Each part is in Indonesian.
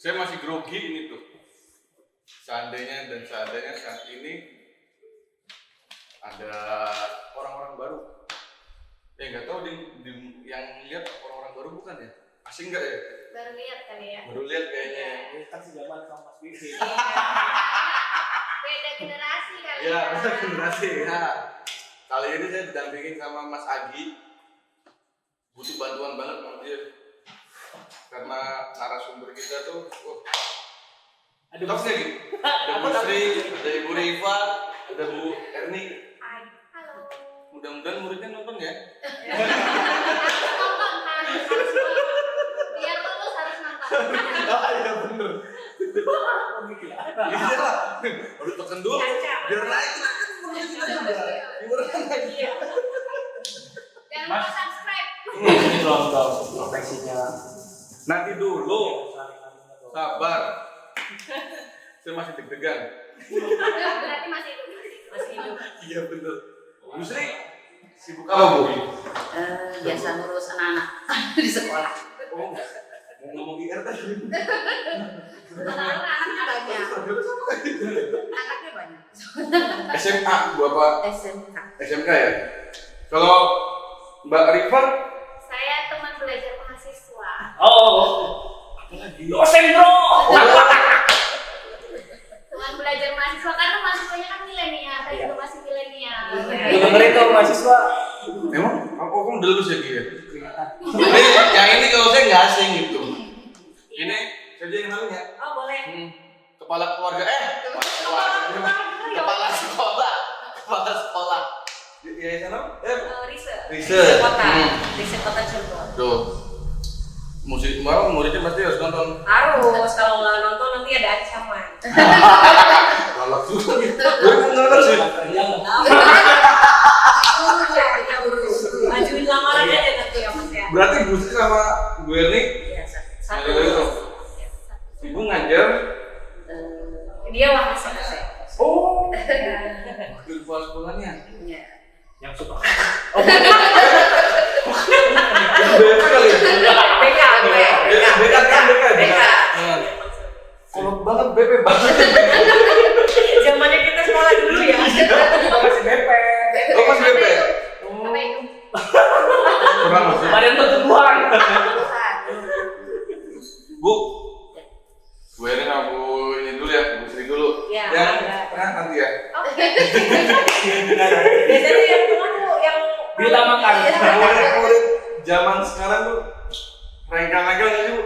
Saya masih grogi ini tuh. Seandainya saat ini ada orang-orang baru. Nggak tahu yang lihat orang-orang baru bukan ya? Asing nggak ya? Baru lihat kali ya? Baru lihat kayaknya. Ini kan sejaman sama Mas Bibi. Beda generasi kali Ya, beda generasi ya. Kali ini saya didampingin sama Mas Agi. Butuh bantuan banget sama dia. Karena narasumber kita tuh, Aduh, top nih. Ada Bu Sri, ada Ibu Riva, ada Bu Erni. Hai, halo. Mudah-mudahan muridnya nonton ya. Nonton harus biar lulus harus nonton. Iya bener. Iya lah. Harus tekan dulu. Biar naik lagi kita juga. Gimana lagi? Jangan lupa subscribe. ini nonton profesinya. Nanti dulu. Sabar. Saya masih deg-degan. Berarti masih hidup. Iya bener. Bu Sri, sibuk apa Bu? Biasa ngurus anak-anak di sekolah. Oh, mau ngomong IR tadi. Anaknya banyak. Anaknya banyak. SMA, Bu apa? SMK. SMK ya? Kalau Mbak Riva? Saya teman belajar mahasiswa. Apa lagi? Dosen bro. Teman belajar mahasiswa karena mahasiswanya kan milenial, saya juga masih milenial. Dengerin tuh mahasiswa. Emang? Kamu udah lulus ya Ki ya? Ini, yang ini kalau saya nggak asing gitu. Ini saya yang kenalin ya. Oh boleh. Kepala keluarga kepala sekolah. Ya sana? Riset. Riset Kota Cirebon. Tuh. Muridnya pasti harus nonton. Harus, kalau nggak nonton nanti ada ancaman. Galak juga gitu. Gue nonton sih. Majuin lamaran aja nanti ya Mas ya. Berarti Bu Sri sama Bu Erni Iya, satu. Ibu ngajar. Dia wakil saya. Oh. Di kepala sekolahnya. Iya. Yang suka. BK kali ya? BK. Kolot banget BP banget. Zamannya kita sekolah dulu ya. Masih BP. Oh masih BP. Apa itu? Kurang masuk. Badan pertumbuhan. Bu. Bu Erni sama Bu ini dulu ya, Bu Sri dulu. Iya. Yang tengah nanti ya. Oke. Biasanya yang tengah tuh yang Diutamakan. Murid zaman sekarang tuh renggang-renggang nggak sih Bu?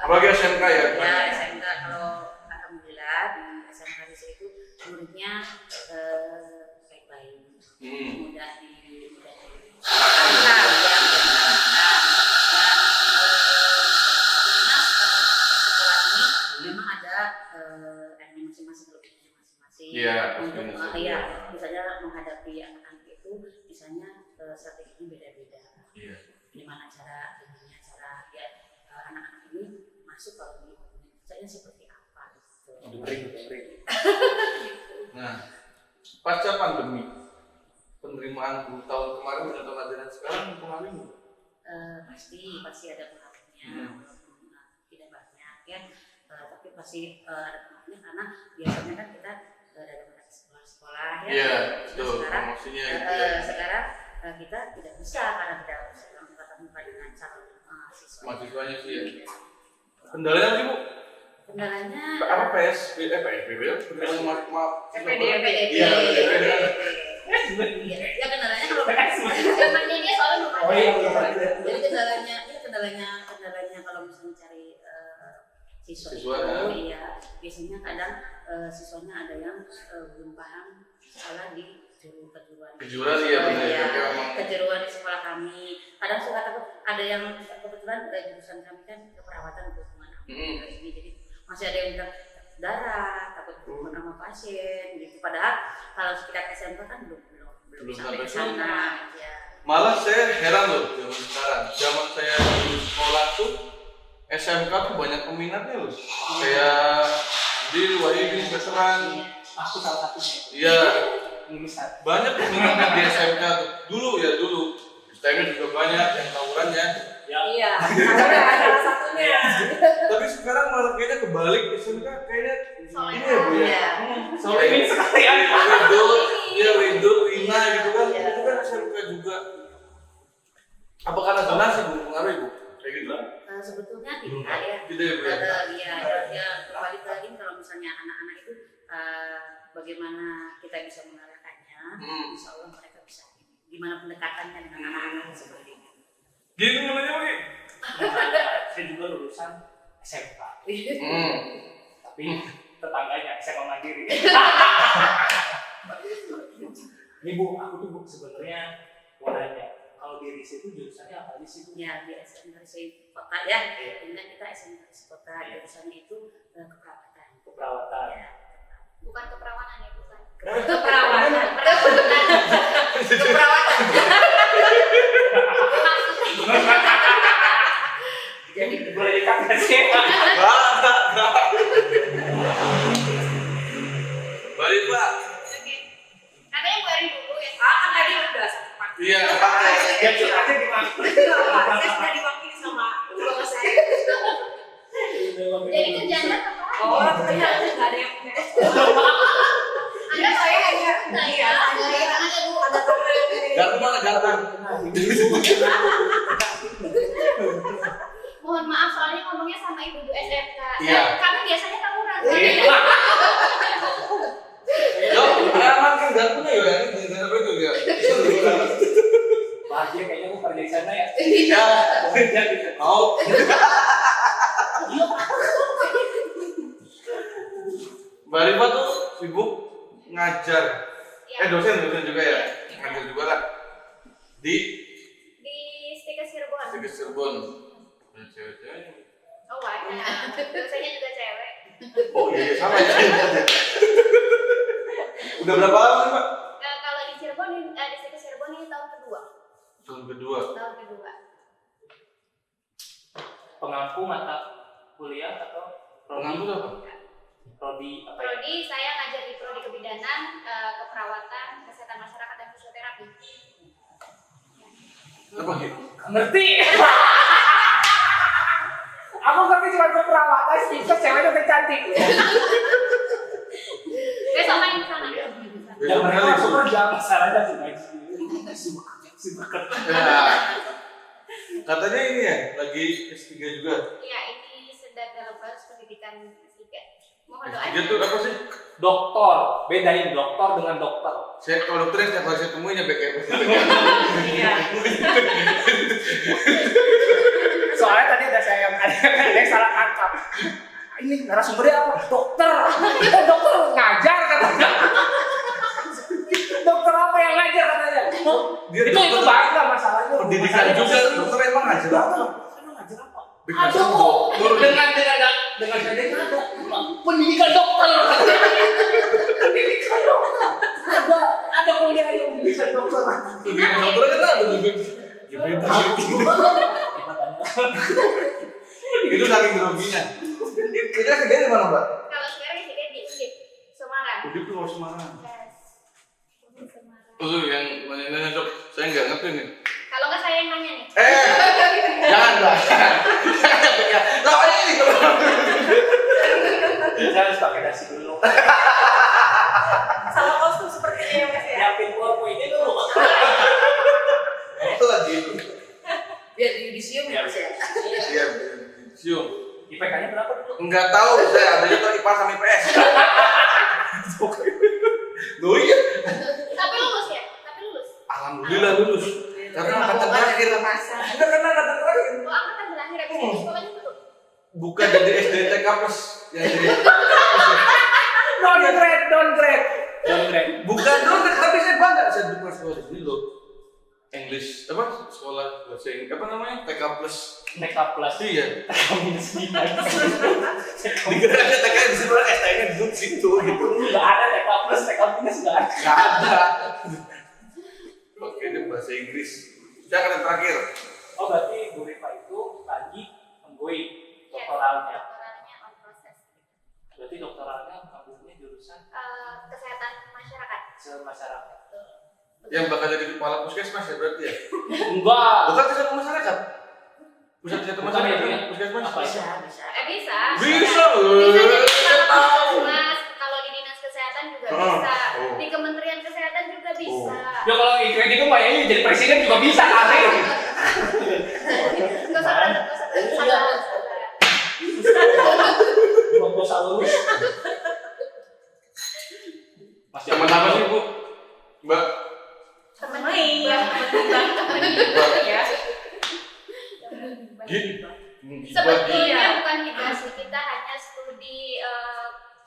Apalagi SMK ya? Ya SMK kalau alhamdulillah di SMK itu muridnya baik-baik, mudah sekolah ini memang ada masing-masing lebihnya masing-masing. Iya. Untuk misalnya menghadapi anak-anak itu, misalnya strateginya beda-beda. Iya. Gimana cara ya anak-anak ini masuk kalau di misalnya seperti apa gitu. Dengerin. Nah, pasca pandemi, penerimaan guru tahun kemarin dengan tahun ajaran sekarang mempengaruhi nggak? Pasti ada pengaruhnya, tidak banyak ya, tapi pasti ada pengaruhnya karena biasanya kan kita dari sekolah-sekolah ya. Iya, betul. Sekarang Promosinya sekarang kita tidak bisa karena tidak bisa tatap muka dengan calon mahasiswa. mahasiswanya sih ya. Kendalanya sih Bu? Kendalanya Apa PSBB maaf. PPDB. Iya, PPDB. Ya kendalanya kalau Zamannya dia soalnya belum ada. Oh iya. jadi kendalanya kalau misalnya cari siswa Siswa, itu, iya biasanya kadang siswanya ada yang belum paham sekolah di kejuruan Iya benar ya, ya. Memang kejuruan di sekolah kami. Kadang suka takut ada yang kebetulan jurusan kami kan keperawatan hubungan ini, jadi masih ada yang bilang darah, takut berhubungan sama pasien gitu. Padahal kalau kita SMK kan belum sampai ke sana. Ya. malah saya heran loh zaman sekarang. Zaman saya dulu sekolah tuh SMK tuh banyak peminatnya loh. Kayak di Wahidin veteran. Aku salah satunya. Iya. Lulusan. Banyak peminatnya di SMK tuh. Dulu. STM juga banyak yang tawurannya. Iya. Ada salah satunya Iya. Tapi sekarang malah kayaknya kebalik, SMK kayaknya Soalnya, ini ya Bu ya. iya. Soalnya Ini sekali ya. Ridho, Wina gitu kan, Iya. itu kan SMK juga. Apa karena zonasi Bu, pengaruh Bu? Kayak gitu? Sebetulnya tidak ya. Tidak ya Bu ya? Ya kembali ke ini kalau misalnya anak-anak itu bagaimana kita bisa mengarahkannya, insya Allah mereka bisa. Gimana pendekatannya dengan anak-anak seperti ini. Gitu mulanya Pak. Saya juga lulusan SMK, Hmm. tapi tetangganya SMA Mandiri. Ini Bu, aku tuh Bu sebenarnya mau nanya, kalau di RIS itu jurusannya apa aja sih Bu? Ya di SMK Kota ya, dengan kita SMK Kota jurusannya itu keperawatan. Keperawatan. Ya. bukan keperawanan ya, bukan. Keperawatan. Keperawatan. Jadi boleh dikatakan sih. Balik Pak. Oke. Katanya Bu Eri dulu ya. Kan tadi udah sempat. Iya, pakai. Ya curhatnya gimana? Saya sudah diwakili sama bapak saya. Jadi kerjanya apa? Oh, ternyata nggak ada yang punya. Anda saya hanya saya. Ada Bu, ada teman. Garpu mana garpu? Mohon maaf soalnya ngomongnya sama ibu-ibu SMK. Iya. Kami biasanya tawuran. Yo, aman kan garpunya ya? Ini apa itu ya? Bahagia kayaknya aku kerja di sana ya. Ya, Kerja gitu. mau. Mbak Rifa tuh sibuk ngajar. Dosen juga ya? Ngajar juga kan? Di Di Stikes Cirebon. Cirebon. Cewek-cewek. Oh banyak. Dosennya juga cewek. Oh iya, sama ya. Udah berapa lama sih Pak? Kalau di Cirebon, di Stikes Cirebon ini tahun kedua. Tahun kedua. Tahun kedua. Pengampu mata kuliah atau Pengampu tuh apa? prodi apa ya? Prodi saya ngajar di prodi kebidanan, keperawatan, kesehatan masyarakat dan fisioterapi. Apa gitu? Ngerti? Aku ngerti cuma keperawatan sih, terus ceweknya udah cantik. Besok main ke sana. Ya mereka langsung kerja, masalahnya sibuk kerja. Ya. Katanya ini ya, lagi S3 juga. Iya, ini sedang dalam proses pendidikan S3. Mohon doa. S3 tuh apa sih? Dokter, bedain dokter dengan dokter. Saya kalau dokter setiap hari saya temuin ya kayak Iya. Soalnya tadi ada yang salah tangkap. Ini narasumbernya apa? Dokter. Oh dokter ngajar katanya. Dokter apa yang ngajar katanya? Dia itu dokter. bangga masalahnya. Pendidikan Masalahnya juga, serius. dokter emang ngajar apa? Emang ngajar apa? Bikin Ada sembuh. kok dengan ada pendidikan dokter. Pendidikan dokter. Ada kuliah yang pendidikan dokter. Pendidikan dokter kan ada juga. Itu saking groginya. Kita kerja di mana Mbak? Kalau sekarang S3 di UDIP, Semarang. Udah tuh Semarang. Yes. UDIP Semarang. Oh yang nanya-nanya dok, saya nggak ngerti nih. Kalau nggak saya yang nanya nih. Jangan Mbak. Lawannya ini kalau. Saya harus pakai dasi dulu. Sama kostum seperti ini Mas ya. Nyiapin PowerPoint-nya dulu. Itu lagi itu. Biar yudisium ya Mas ya. Iya, sium. IPK-nya berapa dulu? Enggak tahu saya, ada juga IPA sama IPS. Loh iya. Tapi lulus ya? Tapi lulus. Alhamdulillah lulus. Karena angkatan terakhir. Enggak karena angkatan terakhir. Oh, angkatan terakhir habis ini sekolahnya tutup. Bukan jadi SDTK plus yang jadi. Downgrade. Bukan dong, tapi saya bangga saya di sekolah di sini loh. English apa sekolah bahasa Inggris apa namanya TK plus. TK plus. Iya. Minus gimana? Dikiranya TK di situ STN-nya di situ gitu. Nggak ada TK plus, TK minus nggak ada. Nggak ada. Oke, ini bahasa Inggris. Saya akan yang terakhir. Oh berarti Bu Rifa itu lagi menggui doktoralnya. Doktoralnya on proses. Berarti doktoralnya ambilnya jurusan Kesehatan masyarakat. masyarakat. Yang bakal jadi kepala puskesmas ya berarti ya? Enggak. Bukan kesehatan masyarakat. Pusat kesehatan Bukan ya, masyarakat, Bang, ya? puskesmas. Apa itu? Bisa. Bisa. Bisa, Bisa jadi saya kalau tahu. puskesmas, kalau di dinas kesehatan juga bisa. Oh. Di Kementerian Kesehatan juga bisa. Ya kalau kayak gitu Pak Yayu jadi presiden juga bisa aneh. Nggak usah berantem, nggak usah berantem. Salah. Dinosaurus. Masih Teman apa sih, Bu? Mbak? Temen Main, hibah. temen hibah ya. Gitu. Sebetulnya bukan hibah sih, kita hanya studi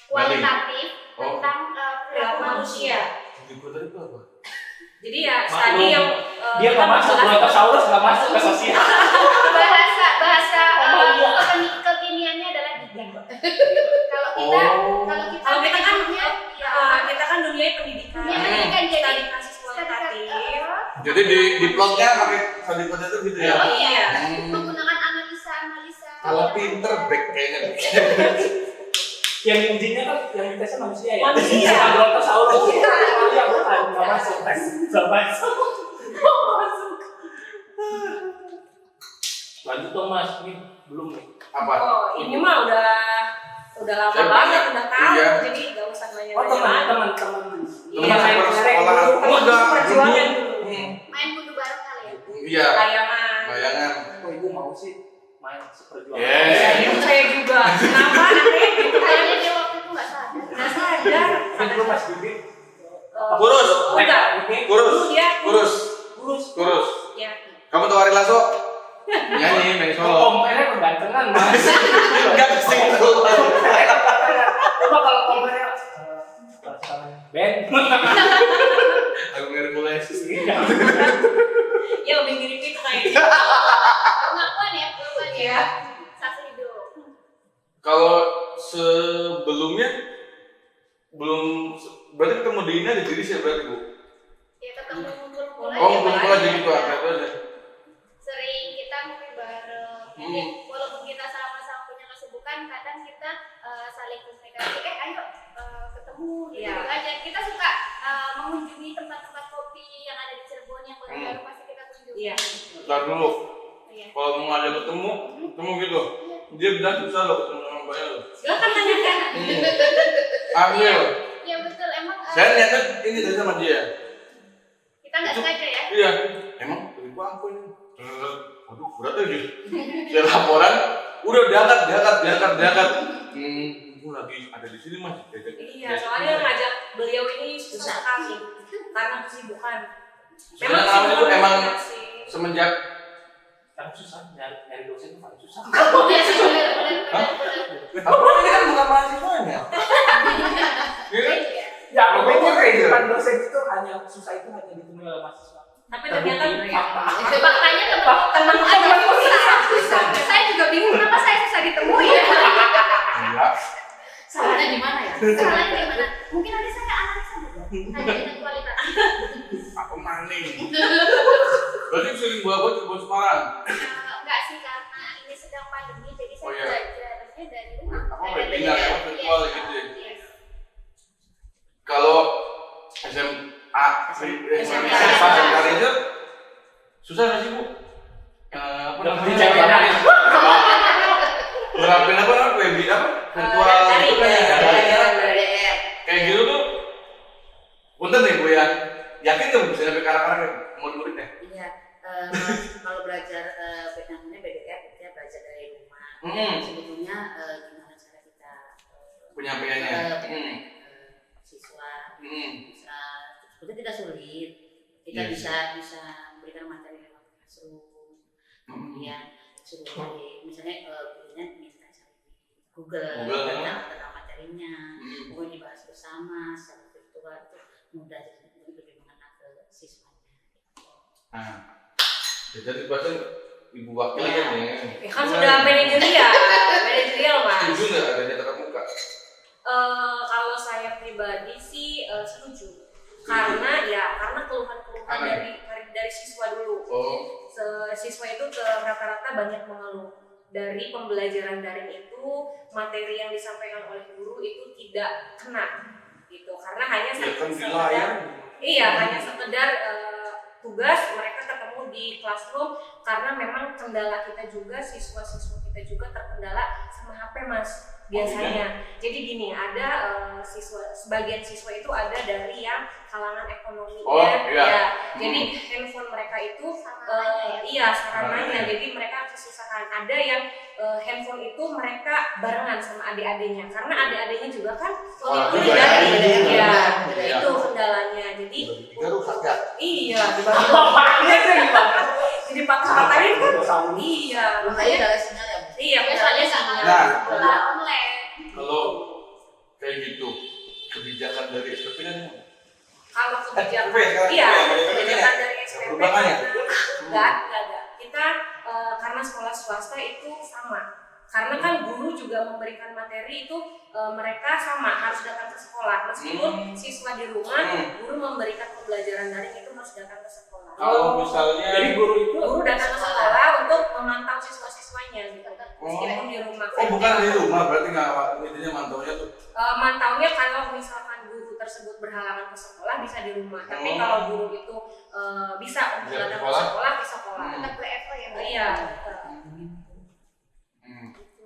kualitatif Oh. tentang perilaku manusia. Gitu tadi itu apa? Jadi ya tadi yang dia nggak masuk, Brontosaurus nggak masuk ke sosial. Bahasa kekiniannya adalah gigit. Kalau kita Kalau kita kan sebetulnya, kita kan dunia pendidikan. dunia pendidikan Kita jadi dikasih kualitatif. Jadi di plotnya pakai kode-kode itu gitu ya? Oh iya, Hmm. menggunakan analisa. Kalau pinter back kayaknya. Yang ujinya kan yang ditesnya manusia ya. Manusia. Bukan Brontosaurus. Iya bukan, nggak masuk tes, nggak masuk. Lanjut dong Mas, ini belum nih. Apa? Oh, ini mah udah lama Saya banget, banyak. udah tahu, Iya. jadi nggak usah nanya-nanya Oh lagi. teman. Iya, sekolah muda. perjuangan dulu. Main kudu bareng kali ya. Iya. Layangan. Bayangan. Oh ibu mau sih main seperjuangan. Yes. Ya, itu saya juga. Kenapa aneh gitu kan? Kayaknya dia waktu itu nggak sadar. Nggak sadar. Kan dulu Mas Bibit Kurus. Oh, enggak. Kurus. Dulu dia Kurus. kurus. Ya. Kamu tahu Ari Lasso? Nyanyi, main solo. Kompernya kegantengan Mas. Enggak mesti itu. Coba kalau kompernya Ben. Aku Hercules. Ya lebih mirip itu kayaknya. Pengakuan ya. Iya. Saksi hidup. Kalau sebelumnya berarti ketemu di ini ada diri sih berarti Bu. Ya ketemu ngumpul-ngumpul Oh, aja. ngumpul aja gitu itu aja. Sering kita ngopi bareng. Ya, walaupun kita sama-sama punya kesibukan, kadang kita saling komunikasi. Ayo ketemu gitu Iya. aja. Kita suka mengunjungi tempat-tempat kopi yang ada di Cirebon yang baru-baru pasti kita kunjungi. Iya. Ntar dulu. Iya. Kalau mau ngajak ketemu gitu. Dia bilang susah loh ketemu sama Mbaknya loh. Silakan tanyakan. Ambil. Iya betul, emang Saya niatnya ini tadi sama dia. kita nggak sengaja ya. Iya. Emang dari gua apa ini? Waduh, berat aja. Saya laporan, udah diangkat. Gua lagi ada di sini Mas. Iya, soalnya ngajak beliau ini susah sekali karena kesibukan. Sebenarnya namanya itu emang sih. semenjak Kan susah nyari dosen paling susah. Iya, benar. apa ini kan bukan mahasiswanya. Iya kan? Iya. Ya, aku pikir kehidupan dosen itu hanya susah itu hanya ditemui oleh mahasiswa. Tapi ternyata Faktanya teman aja susah. Saya juga bingung kenapa saya susah ditemui ya. Iya. Salahnya di mana ya? Salahnya di mana? Mungkin ada saya analisa juga. Hanya dengan kualitas. Aku maning. Berarti sering buat ke Semarang. Enggak sih karena ini sedang pandemi jadi saya Oh, iya. belajarnya dari rumah. Apa Dari webinar, iya, virtual iya. gitu ya? Iya. Kalau SMA itu susah nggak sih Bu? Udah dicari. Berapin apa webinar virtual dari gitu kan ya? LDR. Kayak gitu tuh. Punten nih Bu ya. Yakin nggak bisa sampai karakter murid-muridnya? Iya, kalau belajar namanya BDR, kita belajar dari rumah. Sebetulnya gimana cara kita Penyampaiannya. siswa bisa sebetulnya tidak sulit. Kita Iya. bisa memberikan materi lewat classroom. Kemudian suruh cari, misalnya gurunya minta cari Google tentang materinya, kemudian dibahas bersama secara virtual itu mudah lebih mengena ke siswanya. Nah, jadi bahkan Ibu Wakil kan ya. Kan sudah manajerial Mas. Setuju nggak adanya tatap muka? Kalau saya pribadi sih setuju, karena keluhan-keluhan dari siswa dulu. Oh. Siswa itu rata-rata banyak mengeluh dari pembelajaran daring itu, materi yang disampaikan oleh guru itu tidak kena gitu, karena hanya Ya kan di sekedar layar. hanya sekedar tugas mereka ketemu di classroom karena memang kendala kita juga, siswa-siswa kita juga terkendala sama HP Mas biasanya. Jadi gini, ada sebagian siswa itu ada dari yang kalangan ekonominya, ya. Jadi handphone mereka itu sarananya. Jadi mereka kesusahan. Ada yang handphone itu mereka barengan sama adik-adiknya, karena adik-adiknya juga kan dari itu kendalanya. Jadi iya dibagi jadi paksa-paksain kan Makanya ada sinyal ya. iya Biasanya sama Nah. online. Kalau kayak gitu, kebijakan dari SPP kan kalau kebijakan SPP, kebijakan dari SPP perubahan ya? enggak ada. Kita karena sekolah swasta itu sama. Karena kan guru juga memberikan materi itu mereka sama harus datang ke sekolah. Meskipun siswa di rumah, guru memberikan pembelajaran daring itu harus datang ke sekolah. Kalau misalnya Jadi guru datang ke sekolah untuk memantau siswa-siswanya gitu. Meskipun di rumah. bukan di rumah, berarti nggak intinya mantaunya tuh. Mantaunya kalau misalkan guru tersebut berhalangan ke sekolah bisa di rumah. Tapi kalau guru itu bisa untuk datang ke sekolah di sekolah. Tetap WFO ya, Mbak? Iya.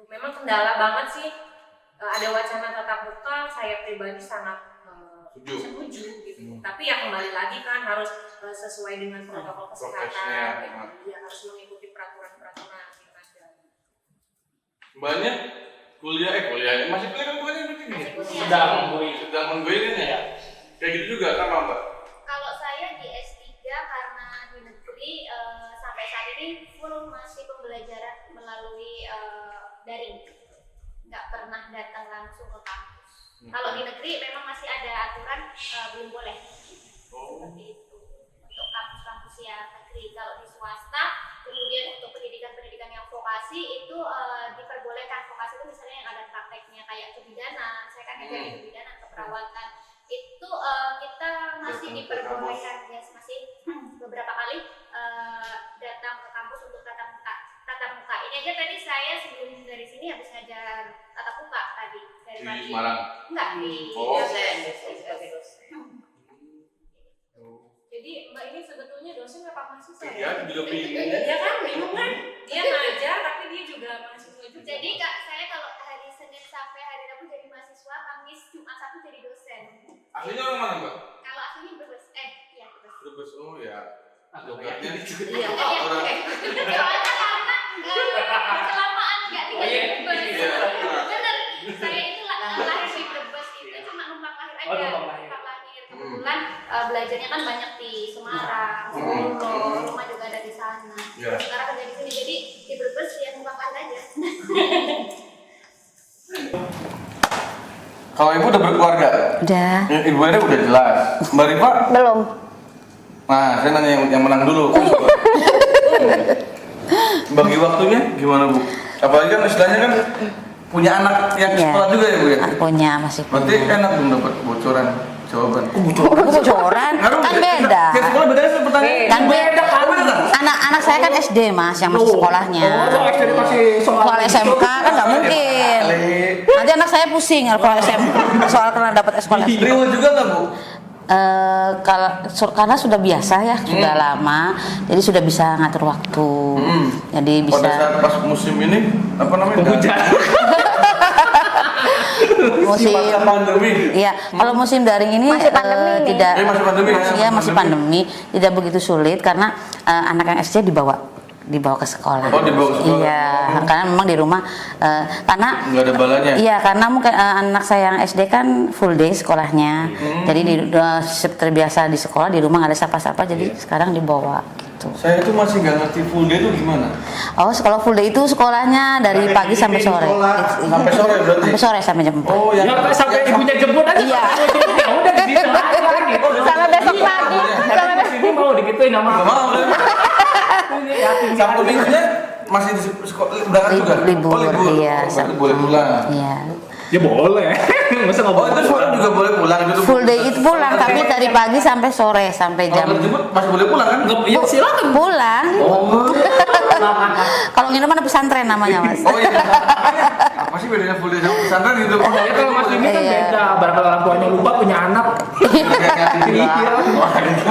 Memang kendala banget sih. Ada wacana tatap muka, saya pribadi sangat setuju gitu. Tapi ya kembali lagi kan harus sesuai dengan protokol kesehatan. Gitu. Ya harus mengikuti peraturan-peraturan yang ada. Mbaknya kuliah masih kuliah kan bukannya berarti Masih nih? kuliah. Sudah menggoyangin ya? Kayak gitu juga sama Mbak? Kalau saya di S3 karena di negeri sampai saat ini full masih pembelajaran melalui daring, nggak pernah datang langsung ke kampus. Kalau di negeri memang masih ada aturan belum boleh seperti itu untuk kampus-kampus yang negeri. Kalau di swasta, kemudian untuk pendidikan yang vokasi itu diperbolehkan. Vokasi itu misalnya yang ada prakteknya kayak kebidanan, saya kan ngajar di kebidanan, keperawatan itu kita masih diperbolehkan, masih beberapa kali datang ke kampus untuk tatap muka. Ini aja tadi saya sebelum dari sini habis ngajar tatap muka tadi dari Di pagi. Semarang? Enggak, di Sebagai dosen. Jadi Mbak ini sebetulnya dosen apa mahasiswa? Iya, juga bingung. Iya kan, bingung kan? Dia ngajar tapi dia juga mahasiswa juga. Jadi Kak, saya kalau hari Senin sampai hari Rabu jadi mahasiswa, Kamis, Jumat, Sabtu jadi dosen. Aslinya orang mana Mbak? Kalau aslinya Brebes, iya Brebes. Brebes, oh ya. Logatnya Iya. orang. Soalnya karena kelamaan nggak tinggal di Brebes. Iya. Bener, saya itu lahir di Brebes itu cuma numpang lahir aja. Numpang lahir. Kebetulan belajarnya kan banyak di Semarang, Solo, rumah juga ada di sana. Iya. Sekarang kerja di sini, jadi di Brebes ya numpang lahir aja. Kalau ibu udah berkeluarga? Udah. Ibu ada udah jelas. Mbak Rifa? Belum. Nah, saya nanya yang menang dulu. Bagi waktunya gimana Bu? Apalagi kan istilahnya kan punya anak yang Ya. sekolah juga ya Bu ya? Punya, masih Berarti punya. enak dong dapat bocoran jawaban. Bocoran kan beda. Kayak sekolah bedanya sih pertanyaan. Kan beda. Beda kan? Anak saya kan SD Mas, yang masih sekolahnya. SD masih Soal SMK kan nggak mungkin. Nanti anak saya pusing kalau SMK soal karena dapat sekolah SD. Terima juga nggak Bu? Karena sudah biasa ya, sudah lama, jadi sudah bisa ngatur waktu. Jadi bisa. Pada saat pas musim ini apa namanya? hujan. Musim masa pandemi. Iya, kalau musim daring ini Masih pandemi nih. tidak Masih pandemi ya? masih pandemi, tidak begitu sulit karena anak yang SD dibawa ke sekolah. Oh, dibawa ke sekolah. Iya, karena memang di rumah karena Nggak ada balanya. Iya, karena mungkin anak saya yang SD kan full day sekolahnya. Jadi terbiasa di sekolah, di rumah nggak ada sapa-sapa, jadi sekarang dibawa gitu. Saya itu masih nggak ngerti full day itu gimana? Oh, kalau full day itu sekolahnya dari pagi sampai sore. Sampai sore berarti? Sampai sore sampai jam 4. Oh, yang Ya sampai ibunya jemput aja. Iya. Ya udah gitu aja gitu. Sampai besok pagi. Sampai sini mau digituin sama nggak mau kan? Sabtu minggunya masih di sekolah berangkat juga? Libur, Oh, libur. iya. Oh, berarti boleh pulang. Iya. Ya boleh. Masa nggak Oh, boleh? itu sekolah juga boleh pulang gitu? Full day itu pulang, tapi dari pagi sampai sore sampai jam. Kalau berjemput masih boleh pulang kan? Nggak, ya silakan. Pulang. Oh. Kalau nginep mana pesantren namanya Mas. Oh iya. Apa sih bedanya full day sama pesantren gitu? Ya kalau Mas ini kan Iya. beda. Barangkali orang tuanya lupa punya anak. Kayak Iya. Wah, gitu.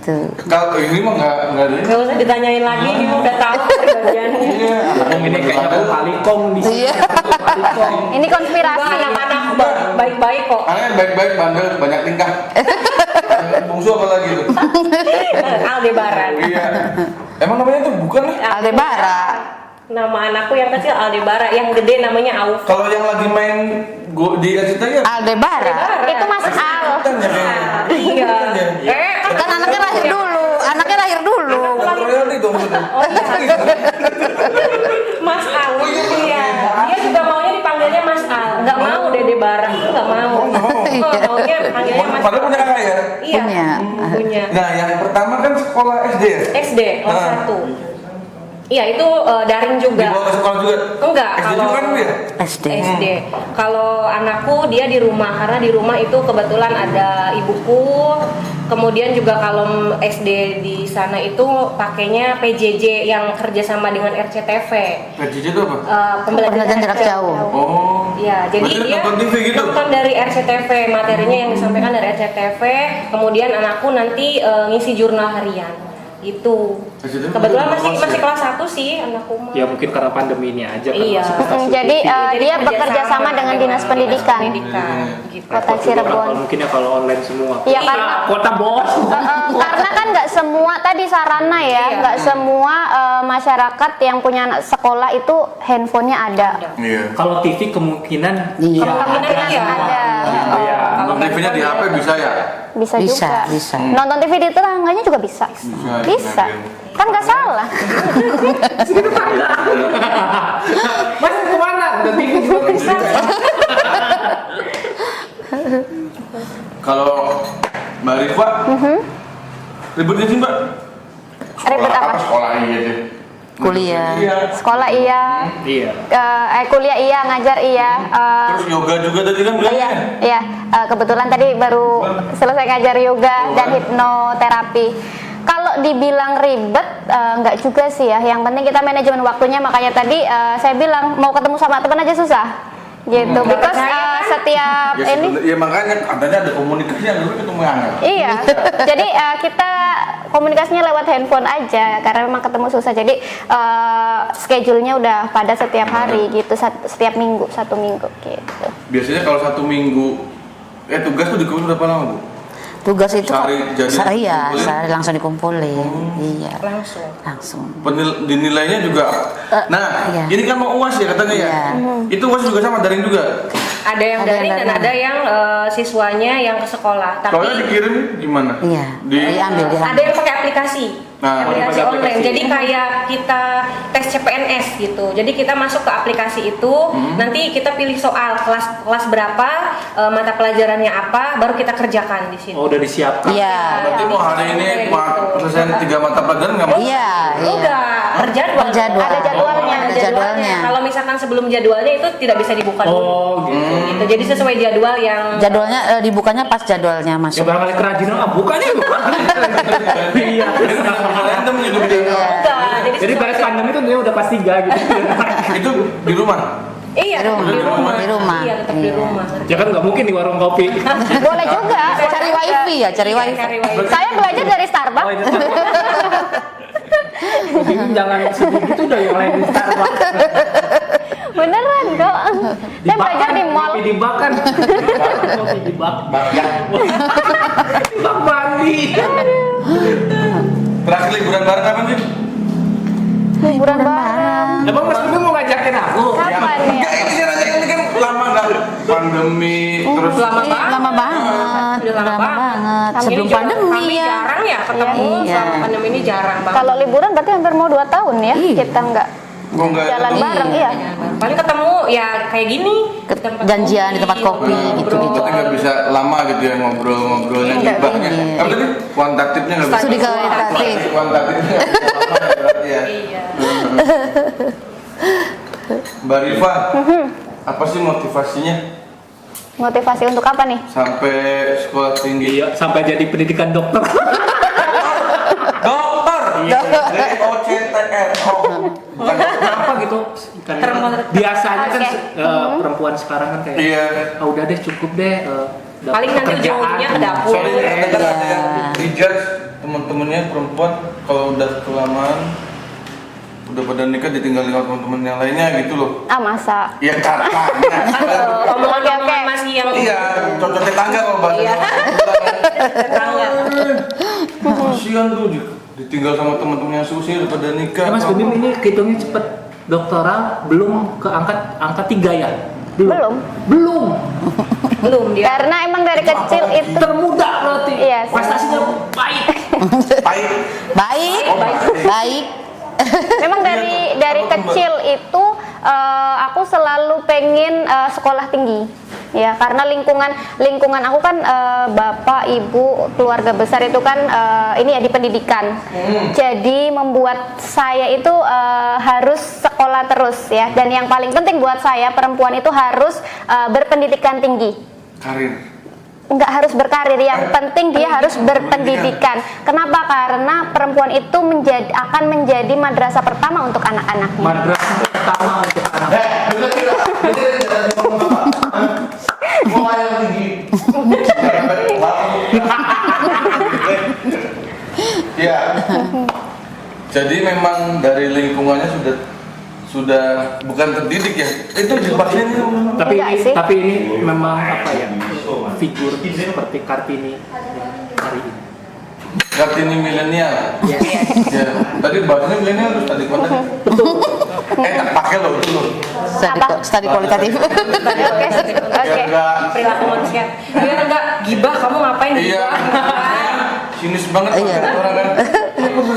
gitu. Kalau ini mah nggak ada. Nggak usah ditanyain lagi, ini udah tahu perjanjiannya. Iya, Yang ini kayaknya kalikong di sini. Iya. Kalikong. Ini konspirasi. Enggak, anak-anak baik-baik kok. anaknya baik-baik, bandel, banyak tingkah. Bungsu apa lagi tuh? Aldebaran. Iya. Emang namanya tuh bukan nih? Aldebara. Nama anakku yang kecil Aldebara, yang gede namanya Auf. Kalau yang lagi main di RCTI ya? Aldebara. Itu Mas Al. Bukan ya? Iya. Kan anaknya lahir dulu. Anaknya lahir dulu. Bukan royalty dong itu. Mas Al. Iya. Dia juga maunya dipanggilnya Mas Al. Enggak mau Dede Barang, enggak mau. Maunya panggilnya Mas. Padahal punya kakak ya? Iya. Punya. Punya. Nah, yang pertama kan sekolah SD ya? SD kelas 1. Iya, itu daring juga. Dibawa ke sekolah juga? Enggak, SD kalau juga kan ya? SD. SD. Kalau anakku dia di rumah karena di rumah itu kebetulan ada ibuku. Kemudian juga kalau SD di sana itu pakainya PJJ yang kerjasama dengan RCTV. PJJ itu apa? Pembelajaran jarak jauh. Oh. Iya, jadi Berarti dia nonton TV gitu? nonton dari RCTV, materinya yang disampaikan dari RCTV. Kemudian anakku nanti ngisi jurnal harian. Gitu. RCTV Kebetulan masih masih kelas kelas 1 sih anakku mah. Ya mungkin karena pandemi ini aja kan. Iya. masuk ke stasiun Jadi TV. dia bekerja sama dengan Dinas Pendidikan. Gitu. Kota Repot juga Cirebon. kalau mungkin ya kalau online semua. Iya, karena Kota bos. karena kan nggak semua tadi sarana ya, Iya. nggak semua masyarakat yang punya anak sekolah itu handphonenya ada. Iya. Kalau TV kemungkinan Iya. Kemungkinan iya. Ada. Iya. Kalau Nonton TV-nya di HP bisa ya? Bisa Bisa, juga. bisa. Nonton TV di tetangganya juga bisa. Bisa. Kan nggak salah. Mas kemana? Udah TV juga bisa. Kalau Mbak Rifa, ribetnya sih Mbak? Ribet apa? Sekolah iya deh. Kuliah. Iya. Sekolah iya, Iya. kuliah iya, ngajar iya. Terus yoga juga tadi kan Iya, bilangnya? iya. Kebetulan tadi baru selesai ngajar yoga dan hipnoterapi. Kalau dibilang ribet, nggak juga sih ya. Yang penting kita manajemen waktunya. Makanya tadi saya bilang mau ketemu sama teman aja susah, gitu. Because setiap Ya, ini, ya makanya katanya ada komunikasinya, lu ketemu yang iya. Jadi kita komunikasinya lewat handphone aja karena memang ketemu susah. Jadi schedule-nya udah pada setiap hari gitu, setiap minggu, 1 minggu gitu. Biasanya kalau 1 minggu, tugas tuh dikumpulin berapa lama Bu? Tugas itu Sehari jadi iya, dikumpulin? sehari langsung dikumpulin. Iya. langsung. Dinilainya juga. Nah, iya. ini kan mau UAS ya katanya ya? Iya. Itu UAS juga sama daring juga? Ada yang Ada yang daring dan daring. ada yang siswanya yang ke sekolah. Kalau Tapi dikirim gimana? Iya. Diambil. ada yang pakai aplikasi. Nah, Aplikasi pakai online. aplikasi. Jadi kayak kita tes CPNS gitu. Jadi kita masuk ke aplikasi itu, nanti kita pilih soal kelas berapa, mata pelajarannya apa, baru kita kerjakan di situ. Oh, udah disiapkan. Iya. Berarti mau hari ini selesai 3 mata pelajaran nggak mau? Iya, iya. Udah, terjadwal. Terjadwal. Ada jadwalnya. Ada jadwalnya. Kalau misalkan sebelum jadwalnya itu tidak bisa dibuka dulu. Oh, gitu. Gitu. Jadi sesuai jadwal yang Jadwalnya dibukanya pas jadwalnya Ya masuk. barangkali kerajinan bukannya lu. Iya. Random gitu. Enggak, Jadi beres pandemi itu dia udah pas 3 gitu. Itu di rumah? Iya, Di rumah. Di rumah. Iya, tetap di Iya. rumah. Ya kan nggak mungkin di warung kopi. Boleh juga. Cari wifi ya, cari Iya, wifi. cari wifi. Saya belajar dari Oh, Starbucks. itu. Jangan sedih gitu udah yang lain di Starbucks. Beneran kok. Saya belajar di mall. Kopi dibakar. Kopi dibakar. Bak mandi. Terakhir liburan bareng kapan sih? Liburan bareng. Emang Mas Budi mau ngajakin aku? Kapan ya? Enggak, ini saya nanya ini kan lama nggak pandemi terus Lama Iya, banget. lama banget. Udah lama banget. Sebelum Ini juga pandemi kami ya. jarang ya ketemu Iya. selama pandemi ini jarang banget. Kalau liburan berarti hampir mau 2 tahun ya Iya. kita nggak kok nggak jalan ketemu? bareng ya. paling ketemu ya kayak gini di tempat Janjian di tempat kopi, gitu-gitu. Berarti nggak bisa lama gitu ya ngobrol-ngobrolnya Nggak gibahnya. ini. Apa tadi? Kuantitatifnya nggak bisa. Studi kualitatif. Kuantitatifnya nggak bisa lama ya berarti ya. Iya. Mbak Rifa, apa sih motivasinya Motivasi untuk apa nih? sampai sekolah tinggi? Iya, sampai jadi pendidikan dokter. Dokter. DOCTR. Bukan Kenapa gitu? Kan biasanya kan perempuan sekarang kan kayak Iya. "Ah, udah deh cukup deh dapat Paling nanti pekerjaan." ujung-ujungnya ke dapur. Soalnya ada kan ada yang dijudge teman-temannya perempuan kalau udah kelamaan udah pada nikah ditinggalin sama teman-teman yang lainnya gitu loh. Masa? Ya katanya. Omongan-omongan masih yang Iya, cocok tetangga kalau bahasa. Iya. tetangga. Kasihan tuh ditinggal sama teman-teman yang susah udah pada nikah. Mas Bim ini hitungnya cepet. Doktoral belum ke angka 3 ya? Belum. Karena emang dari kecil itu Termuda berarti. Iya, Prestasinya baik. Baik. memang dari kecil itu aku selalu pengen sekolah tinggi. Ya, karena lingkungan aku kan bapak, ibu, keluarga besar itu kan ini ya di pendidikan. Jadi membuat saya itu harus sekolah terus ya. Dan yang paling penting buat saya perempuan itu harus berpendidikan tinggi. Karir. Nggak harus berkarir, yang penting dia harus berpendidikan. Kenapa? Karena perempuan itu akan menjadi madrasah pertama untuk anak-anaknya. Madrasah pertama untuk anak. Mau yang tinggi. Ya. Jadi memang dari lingkungannya sudah bukan terdidik ya. Itu jebaknya nih. Enggak sih. Tapi ini memang apa ya? Figur seperti Kartini hari ini. Kartini milenial. Yes. Ya. Tadi bahasanya milenial terus tadi mana? Betul. Tak pakai loh itu loh. Studi kualitatif. Oke. Perilaku manusia. Biar enggak gibah kamu ngapain di Iya. Sinis banget Iya. orang kan.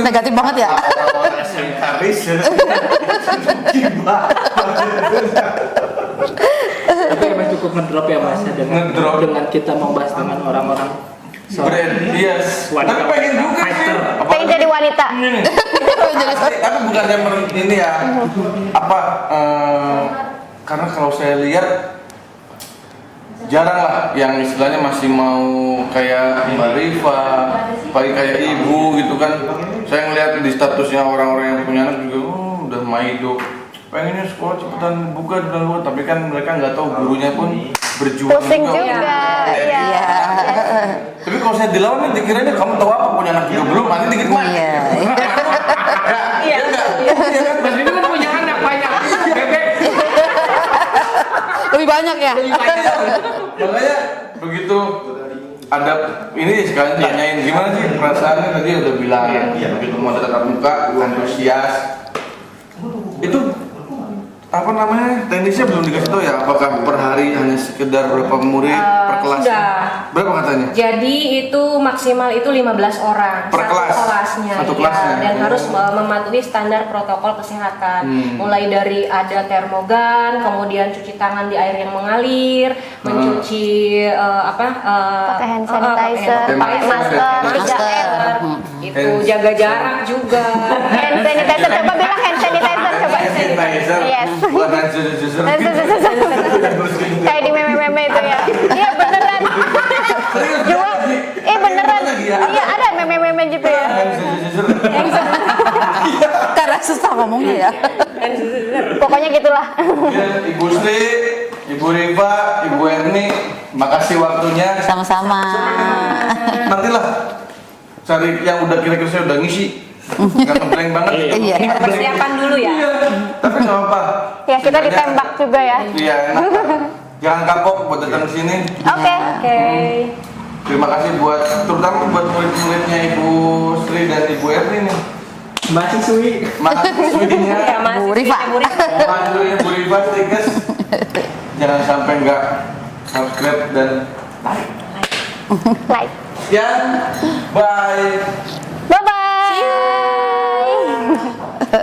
Negatif banget ya. Orang SMK bisa. Gimana? Tapi emang cukup ngedrop ya Mas Ngedrop. dengan kita membahas dengan orang-orang Iya. Tapi pengen juga sih. Pengen jadi wanita. Tapi bukan yang ini ya. Apa? Karena kalau saya lihat jarang lah yang istilahnya masih mau kayak Mbak Rifa, kayak ibu gitu kan. Saya ngeliat di statusnya orang-orang yang punya anak juga, udah maido. Pengennya sekolah cepetan buka dan luar, tapi kan mereka nggak tahu gurunya pun berjuang Pusing juga. Iya. Tapi kalau saya dilawan nih dikiranya kamu tahu apa punya anak juga belum, nanti dikit mah. Iya. Iya enggak? Iya kan? Mas Bim kan punya anak banyak. Bebek. Lebih banyak ya. Makanya begitu ada ini sekalian tanyain gimana sih perasaannya, tadi udah bilang begitu mau tatap muka antusias itu apa namanya teknisnya belum dikasih tahu ya, apakah per hari hanya sekedar berapa murid per kelas? Sudah. Berapa katanya? Jadi itu maksimal itu 15 orang Per satu kelas? kelasnya, Satu ya. kelasnya. Dan harus mematuhi standar protokol kesehatan. Mulai dari ada termogan, kemudian cuci tangan di air yang mengalir, mencuci Pakai hand sanitizer, pakai masker, 3M. Itu jaga jarak juga. Hand sanitizer, coba bilang hand sanitizer, coba. Sanitizer. Yes. Bukan hand sanitizer. Kayak di meme-meme itu ya. Iya beneran. Jual. Beneran. Iya ada meme-meme gitu ya. Hand sanitizer. Karena susah ngomongnya ya. Pokoknya gitulah. Ya, Ibu Sri, Ibu Riva, Ibu Erni, makasih waktunya. Sama-sama. Nantilah cari yang udah kira-kira saya udah ngisi. Nggak ngeblank banget. Iya. Persiapan dulu ya. Iya, tapi nggak apa. Ya kita ditembak juga ya. Iya, enak. Jangan kapok buat datang ke sini. Oke. Oke. Terima kasih terutama buat murid-muridnya Ibu Sri dan Ibu Erni nih. Mahasiswi. Mahasiswinya. Ya, Bu Rifa. Mahasiswinya Bu Rifa, Stikes. Jangan sampai nggak subscribe dan like. Like. Ya, bye.